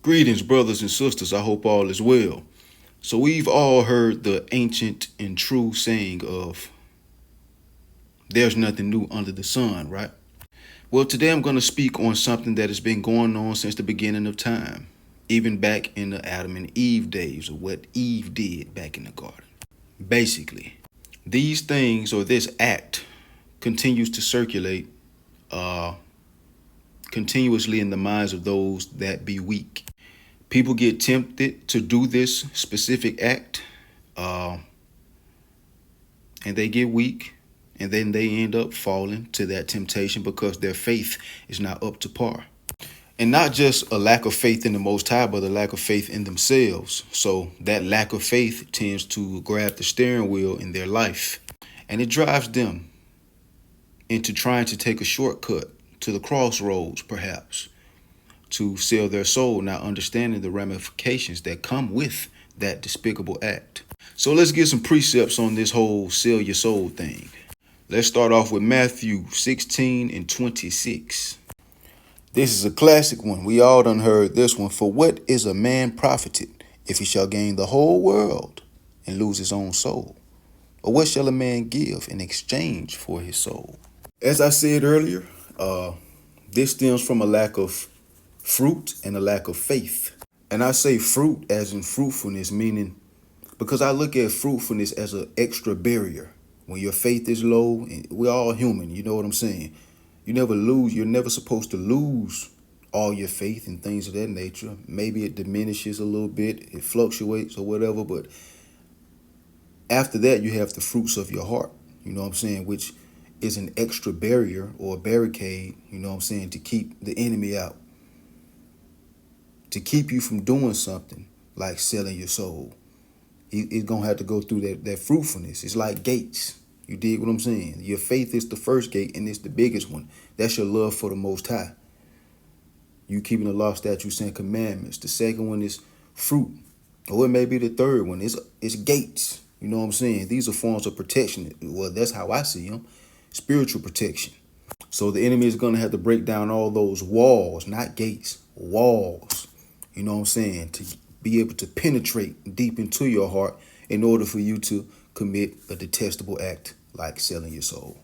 Greetings, brothers and sisters. I hope all is well. So, we've all heard the ancient and true saying of there's nothing new under the sun, right? Well, today I'm going to speak on something that has been going on since the beginning of time, even back in the Adam and Eve days, of what Eve did back in the garden. Basically, these things or this act continues to circulate uh, continuously in the minds of those that be weak. People get tempted to do this specific act, uh, and they get weak, and then they end up falling to that temptation because their faith is not up to par. And not just a lack of faith in the Most High, but a lack of faith in themselves. So that lack of faith tends to grab the steering wheel in their life, and it drives them into trying to take a shortcut to the crossroads, perhaps, to sell their soul, not understanding the ramifications that come with that despicable act. So let's get some precepts on this whole sell your soul thing. Let's start off with Matthew 16 and 26. This is a classic one. We all done heard this one. For what is a man profited if he shall gain the whole world and lose his own soul? Or what shall a man give in exchange for his soul? As I said earlier, this stems from a lack of fruit and a lack of faith. And I say fruit as in fruitfulness, meaning because I look at fruitfulness as an extra barrier. When your faith is low, and we're all human, you know what I'm saying? You're never supposed to lose all your faith and things of that nature. Maybe it diminishes a little bit, it fluctuates or whatever, but after that you have the fruits of your heart, you know what I'm saying, which is an extra barrier or a barricade, you know what I'm saying, to keep the enemy out, to keep you from doing something like selling your soul. It's going to have to go through that fruitfulness. It's like gates. You dig what I'm saying? Your faith is the first gate, and it's the biggest one. That's your love for the Most High. You keeping the law, statutes, and commandments. The second one is fruit. Or it may be the third one. It's gates. You know what I'm saying? These are forms of protection. Well, that's how I see them. Spiritual protection. So the enemy is going to have to break down all those walls, not gates, walls. You know what I'm saying? To be able to penetrate deep into your heart in order for you to commit a detestable act like selling your soul.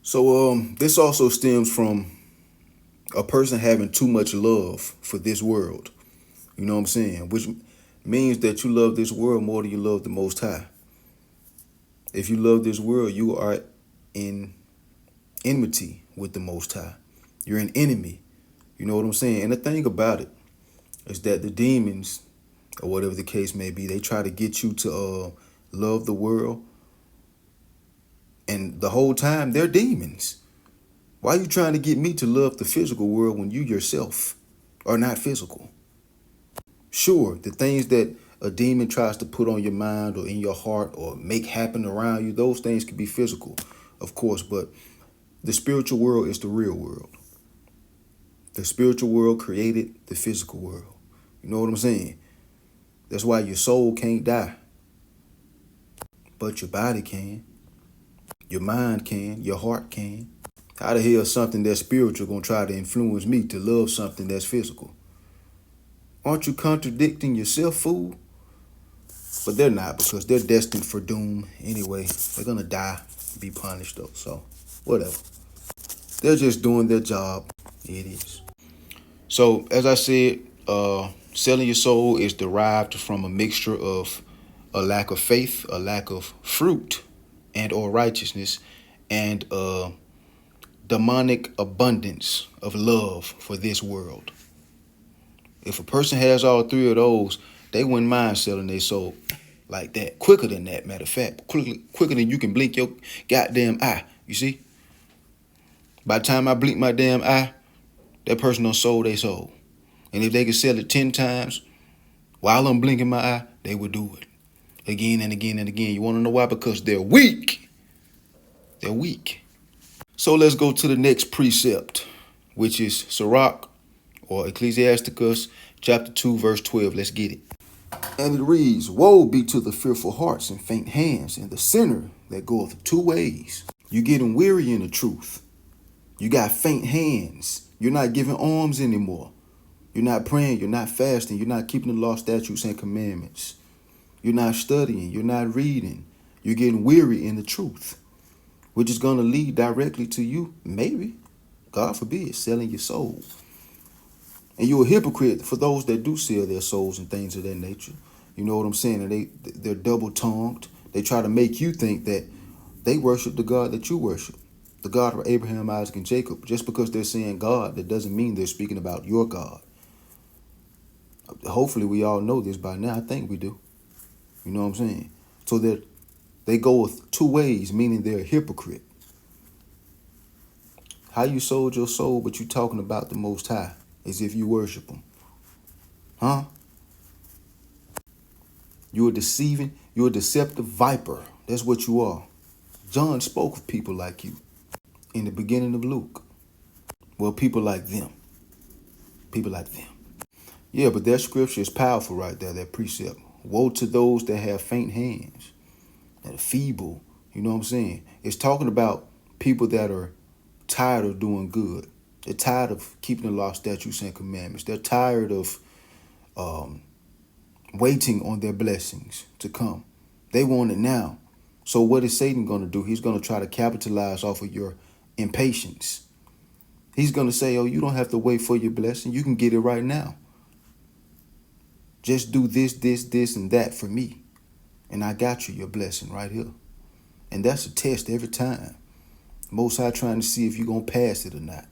So this also stems from a person having too much love for this world. You know what I'm saying? Which means that you love this world more than you love the Most High. If you love this world, you are in enmity with the Most High. You're an enemy. You know what I'm saying? And the thing about it is that the demons, or whatever the case may be, they try to get you to love the world. And the whole time, they're demons. Why are you trying to get me to love the physical world when you yourself are not physical? Sure, the things that a demon tries to put on your mind or in your heart or make happen around you, those things can be physical, of course, but the spiritual world is the real world. The spiritual world created the physical world. You know what I'm saying? That's why your soul can't die. But your body can. Your mind can. Your heart can. How the hell is something that's spiritual going to try to influence me to love something that's physical? Aren't you contradicting yourself, fool? But they're not, because they're destined for doom anyway. They're going to die, be punished though. So, whatever. They're just doing their job. It is. So, as I said, selling your soul is derived from a mixture of a lack of faith, a lack of fruit and or righteousness, and demonic abundance of love for this world. If a person has all three of those, they wouldn't mind selling their soul like that. Quicker than that, matter of fact. Quicker than you can blink your goddamn eye. You see? By the time I blink my damn eye, that person done sold their soul. And if they could sell it 10 times while I'm blinking my eye, they would do it. Again and again and again. You want to know why? Because they're weak. They're weak. So let's go to the next precept, which is Sirach or Ecclesiasticus chapter 2, verse 12. Let's get it. And it reads, woe be to the fearful hearts and faint hands, and the sinner that goeth two ways. You're getting weary in the truth. You got faint hands. You're not giving alms anymore. You're not praying, you're not fasting, you're not keeping the law, statutes, and commandments. You're not studying, you're not reading. You're getting weary in the truth, which is going to lead directly to you, maybe, God forbid, selling your soul. And you're a hypocrite for those that do sell their souls and things of that nature. You know what I'm saying? And they're double-tongued. They try to make you think that they worship the God that you worship, the God of Abraham, Isaac, and Jacob. Just because they're saying God, that doesn't mean they're speaking about your God. Hopefully we all know this by now. I think we do. You know what I'm saying? So that they go with two ways, meaning they're a hypocrite. How you sold your soul, but you talking about the Most High as if you worship him. Huh? You're you're a deceptive viper. That's what you are. John spoke of people like you in the beginning of Luke. Well, people like them. People like them. Yeah, but that scripture is powerful right there, that precept. Woe to those that have faint hands, that are feeble. You know what I'm saying? It's talking about people that are tired of doing good. They're tired of keeping the law, statutes, and commandments. They're tired of waiting on their blessings to come. They want it now. So what is Satan going to do? He's going to try to capitalize off of your impatience. He's going to say, oh, you don't have to wait for your blessing. You can get it right now. Just do this, and that for me. And I got you your blessing right here. And that's a test every time. Most High trying to see if you're going to pass it or not,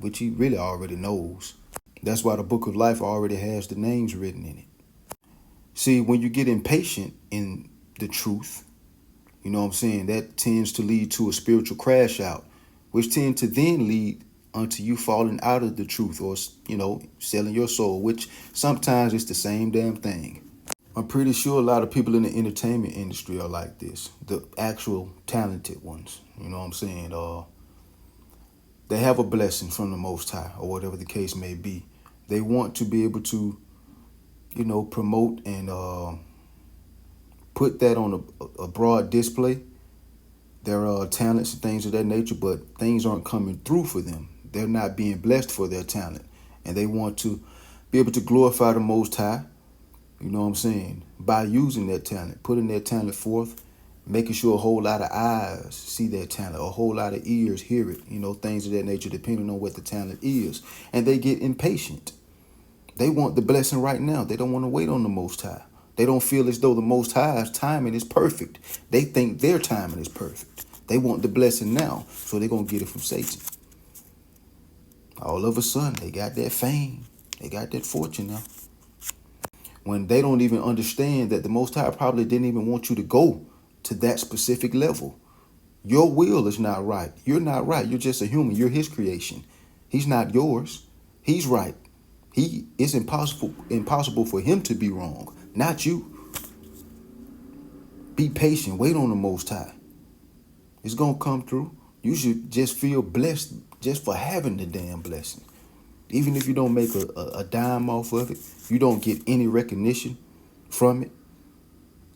which he really already knows. That's why the book of life already has the names written in it. See, when you get impatient in the truth, you know what I'm saying, that tends to lead to a spiritual crash out, which tend to then lead unto you falling out of the truth or, selling your soul, which sometimes it's the same damn thing. I'm pretty sure a lot of people in the entertainment industry are like this, the actual talented ones. You know what I'm saying? They have a blessing from the Most High or whatever the case may be. They want to be able to, promote and put that on a broad display. There are talents and things of that nature, but things aren't coming through for them. They're not being blessed for their talent. And they want to be able to glorify the Most High, you know what I'm saying, by using their talent, putting their talent forth, making sure a whole lot of eyes see their talent, a whole lot of ears hear it, things of that nature, depending on what the talent is. And they get impatient. They want the blessing right now. They don't want to wait on the Most High. They don't feel as though the Most High's timing is perfect. They think their timing is perfect. They want the blessing now, so they're going to get it from Satan. All of a sudden, they got that fame. They got that fortune now. When they don't even understand that the Most High probably didn't even want you to go to that specific level. Your will is not right. You're not right. You're just a human. You're his creation. He's not yours. He's right. It's impossible for him to be wrong, not you. Be patient. Wait on the Most High. It's going to come through. You should just feel blessed just for having the damn blessing. Even if you don't make a dime off of it, you don't get any recognition from it,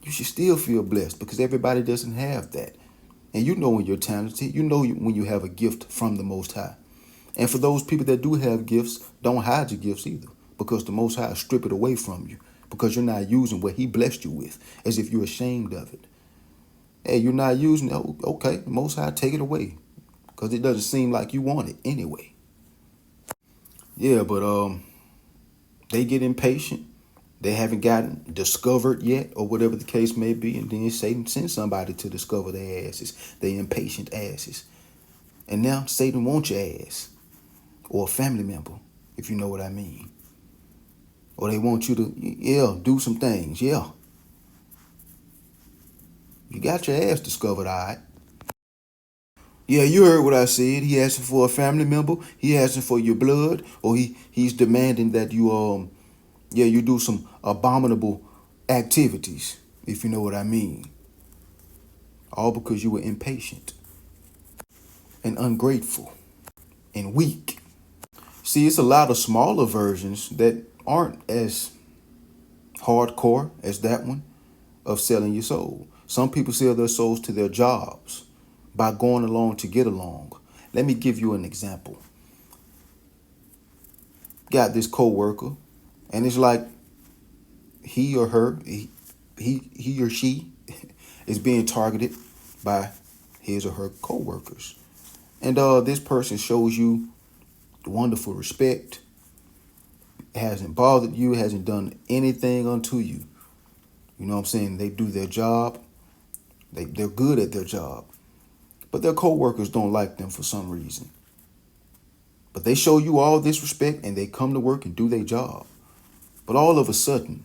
you should still feel blessed because everybody doesn't have that. And you know when you're talented, you know when you have a gift from the Most High. And for those people that do have gifts, don't hide your gifts either, because the Most High strip it away from you because you're not using what he blessed you with as if you're ashamed of it. Hey, you're not using it. Okay, the Most High, take it away because it doesn't seem like you want it anyway. Yeah, but they get impatient. They haven't gotten discovered yet or whatever the case may be. And then Satan sends somebody to discover their asses, their impatient asses. And now Satan wants your ass or a family member, if you know what I mean. Or they want you to, do some things. Yeah. You got your ass discovered, all right. Yeah, you heard what I said. He asking for a family member. He asking for your blood. Or he's demanding that you you do some abominable activities, if you know what I mean. All because you were impatient and ungrateful and weak. See, it's a lot of smaller versions that aren't as hardcore as that one of selling your soul. Some people sell their souls to their jobs by going along to get along. Let me give you an example. got this coworker, and it's like he or her, he or she is being targeted by his or her coworkers. And this person shows you wonderful respect, hasn't bothered you, hasn't done anything unto you. You know what I'm saying? They do their job. They're good at their job. But their coworkers don't like them for some reason. But they show you all this respect and they come to work and do their job. But all of a sudden,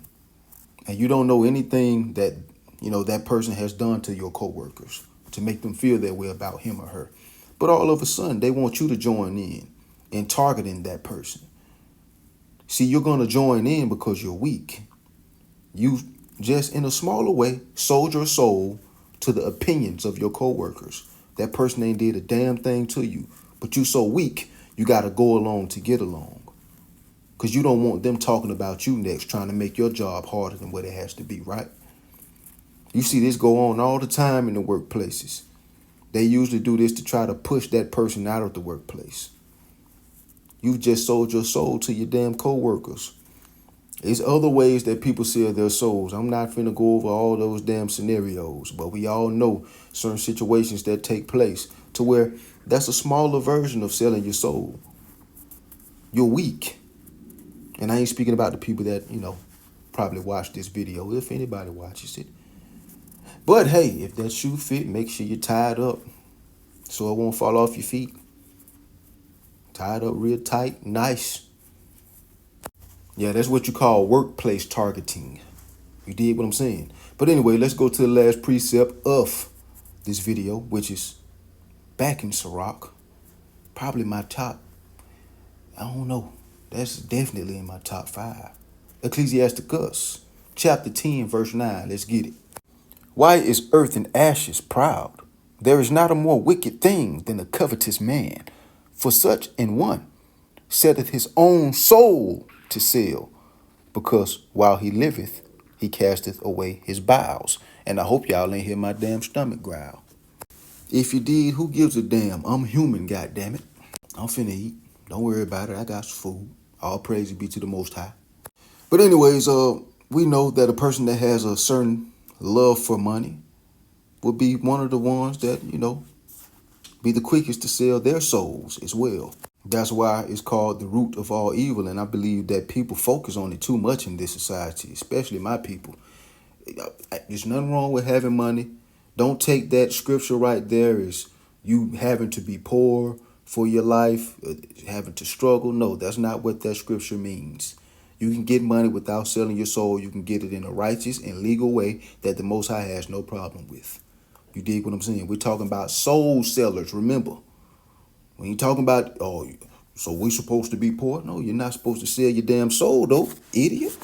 and you don't know anything that, that person has done to your coworkers to make them feel that way about him or her. But all of a sudden, they want you to join in targeting that person. See, you're going to join in because you're weak. You just, in a smaller way, sold your soul to the opinions of your coworkers. That person ain't did a damn thing to you. But you so weak, you got to go along to get along. Because you don't want them talking about you next, trying to make your job harder than what it has to be, right? You see this go on all the time in the workplaces. They usually do this to try to push that person out of the workplace. You just sold your soul to your damn coworkers. There's other ways that people sell their souls. I'm not finna go over all those damn scenarios, but we all know certain situations that take place to where that's a smaller version of selling your soul. You're weak. And I ain't speaking about the people that, probably watch this video, if anybody watches it. But hey, if that shoe fit, make sure you're tied up so it won't fall off your feet. Tied up real tight, nice. Yeah, that's what you call workplace targeting. You dig what I'm saying? But anyway, let's go to the last precept of this video, which is back in Sirach. Probably my top, I don't know. That's definitely in my top 5. Ecclesiasticus, chapter 10, verse 9. Let's get it. Why is earth and ashes proud? There is not a more wicked thing than a covetous man. For such an one setteth his own soul to sell, because while he liveth, he casteth away his bowels. And I hope y'all ain't hear my damn stomach growl. If you did, who gives a damn? I'm human, goddammit. I'm finna eat. Don't worry about it. I got some food. All praise be to the Most High. But anyways, we know that a person that has a certain love for money will be one of the ones that, be the quickest to sell their souls as well. That's why it's called the root of all evil. And I believe that people focus on it too much in this society, especially my people. There's nothing wrong with having money. Don't take that scripture right there as you having to be poor for your life, having to struggle. No, that's not what that scripture means. You can get money without selling your soul. You can get it in a righteous and legal way that the Most High has no problem with. You dig what I'm saying? We're talking about soul sellers, remember. When you're talking about, so we supposed to be poor? No, you're not supposed to sell your damn soul, though, idiot.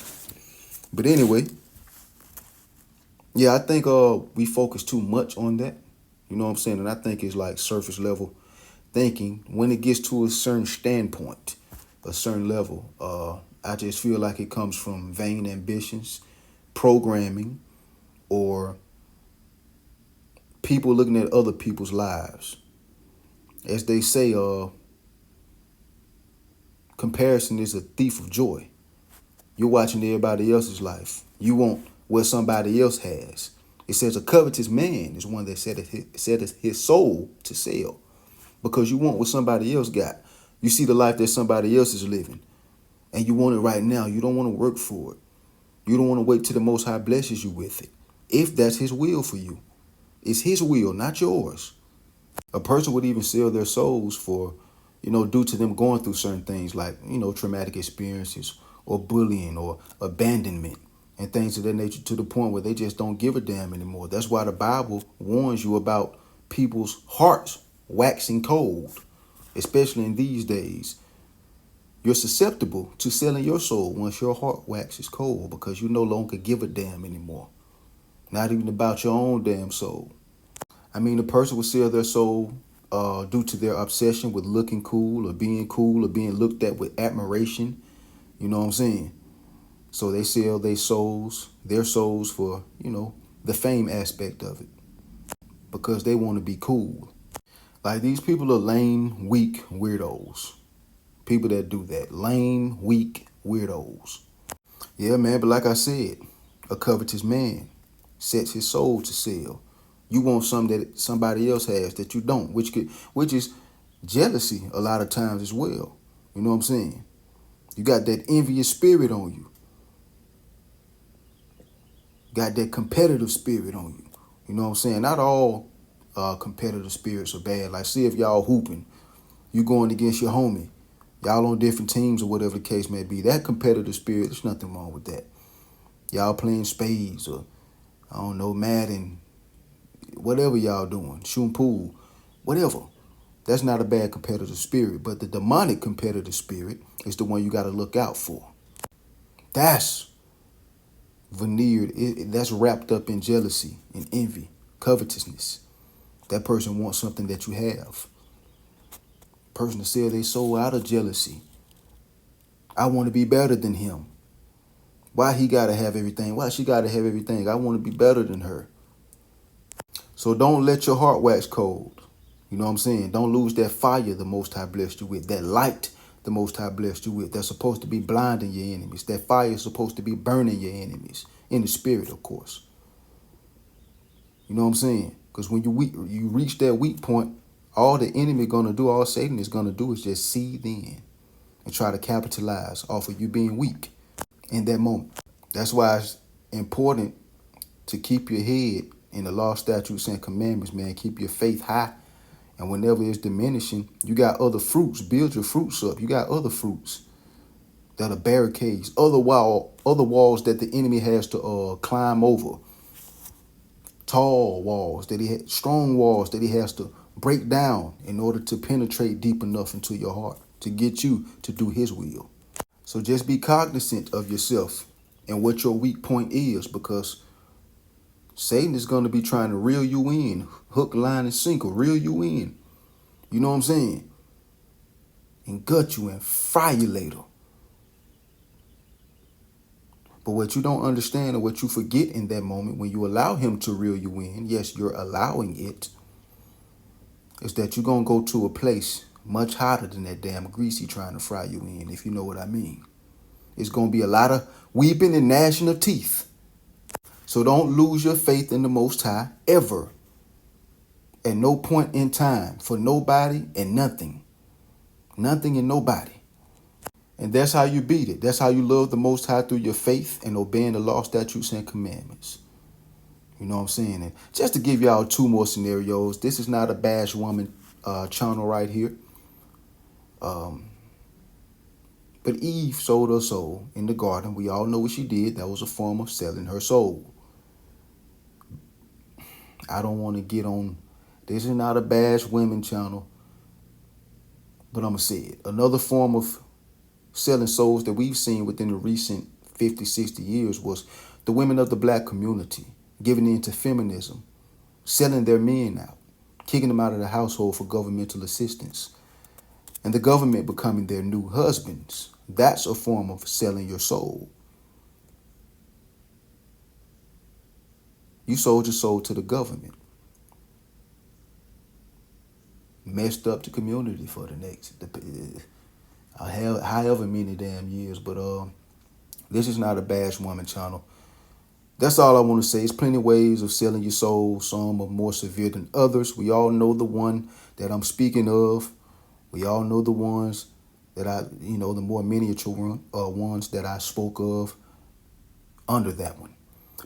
But anyway, yeah, I think we focus too much on that. You know what I'm saying? And I think it's like surface level thinking. When it gets to a certain standpoint, a certain level, I just feel like it comes from vain ambitions, programming, or people looking at other people's lives. As they say, comparison is a thief of joy. You're watching everybody else's life. You want what somebody else has. It says a covetous man is one that setteth his soul to sell, because you want what somebody else got. You see the life that somebody else is living, and you want it right now. You don't want to work for it. You don't want to wait till the Most High blesses you with it, if that's his will for you. It's his will, not yours. A person would even sell their souls for, due to them going through certain things like, traumatic experiences or bullying or abandonment and things of that nature, to the point where they just don't give a damn anymore. That's why the Bible warns you about people's hearts waxing cold, especially in these days. You're susceptible to selling your soul once your heart waxes cold, because you no longer give a damn anymore. Not even about your own damn soul. I mean, a person will sell their soul due to their obsession with looking cool or being looked at with admiration. You know what I'm saying? So they sell their souls for, the fame aspect of it, because they want to be cool. Like, these people are lame, weak weirdos. People that do that. Lame, weak, weirdos. Yeah, man, but like I said, a covetous man sets his soul to sell. You want something that somebody else has that you don't, which is jealousy a lot of times as well. You know what I'm saying? You got that envious spirit on you. Got that competitive spirit on you. You know what I'm saying? Not all competitive spirits are bad. Like, see if y'all hooping, you going against your homie, y'all on different teams or whatever the case may be. That competitive spirit, there's nothing wrong with that. Y'all playing spades or, I don't know, Madden, whatever y'all doing, shooting pool, whatever. That's not a bad competitive spirit. But the demonic competitive spirit is the one you got to look out for. That's veneered. That's wrapped up in jealousy and envy, covetousness. That person wants something that you have. Person to sell their soul out of jealousy. I want to be better than him. Why he got to have everything? Why she got to have everything? I want to be better than her. So don't let your heart wax cold. You know what I'm saying? Don't lose that fire the Most High blessed you with. That light the Most High blessed you with. That's supposed to be blinding your enemies. That fire is supposed to be burning your enemies. In the spirit, of course. You know what I'm saying? Because when you reach that weak point, all the enemy gonna do, all Satan is gonna do is just seethe in and try to capitalize off of you being weak in that moment. That's why it's important to keep your head in the law, statutes, and commandments, man. Keep your faith high. And whenever it's diminishing, you got other fruits. Build your fruits up. You got other fruits that are barricades, other walls that the enemy has to climb over. Tall walls strong walls that he has to break down in order to penetrate deep enough into your heart to get you to do his will. So just be cognizant of yourself and what your weak point is, because Satan is going to be trying to reel you in, hook, line, and sinker, reel you in. You know what I'm saying? And gut you and fry you later. But what you don't understand or what you forget in that moment when you allow him to reel you in, yes, you're allowing it, is that you're going to go to a place much hotter than that damn grease he trying to fry you in, if you know what I mean. It's going to be a lot of weeping and gnashing of teeth. So don't lose your faith in the Most High ever. At no point in time, for nobody and nothing. Nothing and nobody. And that's how you beat it. That's how you love the Most High, through your faith and obeying the law, statutes, and commandments. You know what I'm saying? And just to give y'all two more scenarios, this is not a bash woman channel right here. But Eve sold her soul in the garden. We all know what she did. That was a form of selling her soul. I don't want to get on. This is not a bash women channel. But I'm going to say it. Another form of selling souls that we've seen within the recent 50, 60 years was the women of the black community giving in to feminism, selling their men out, kicking them out of the household for governmental assistance, and the government becoming their new husbands. That's a form of selling your soul. You sold your soul to the government. Messed up the community for the next however many damn years. But this is not a bash woman channel. That's all I want to say. There's plenty of ways of selling your soul. Some are more severe than others. We all know the one that I'm speaking of. We all know the ones that the more miniature ones that I spoke of under that one.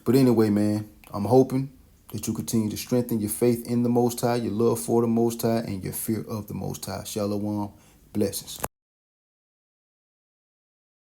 But anyway, man, I'm hoping that you continue to strengthen your faith in the Most High, your love for the Most High, and your fear of the Most High. Shalom. Blessings.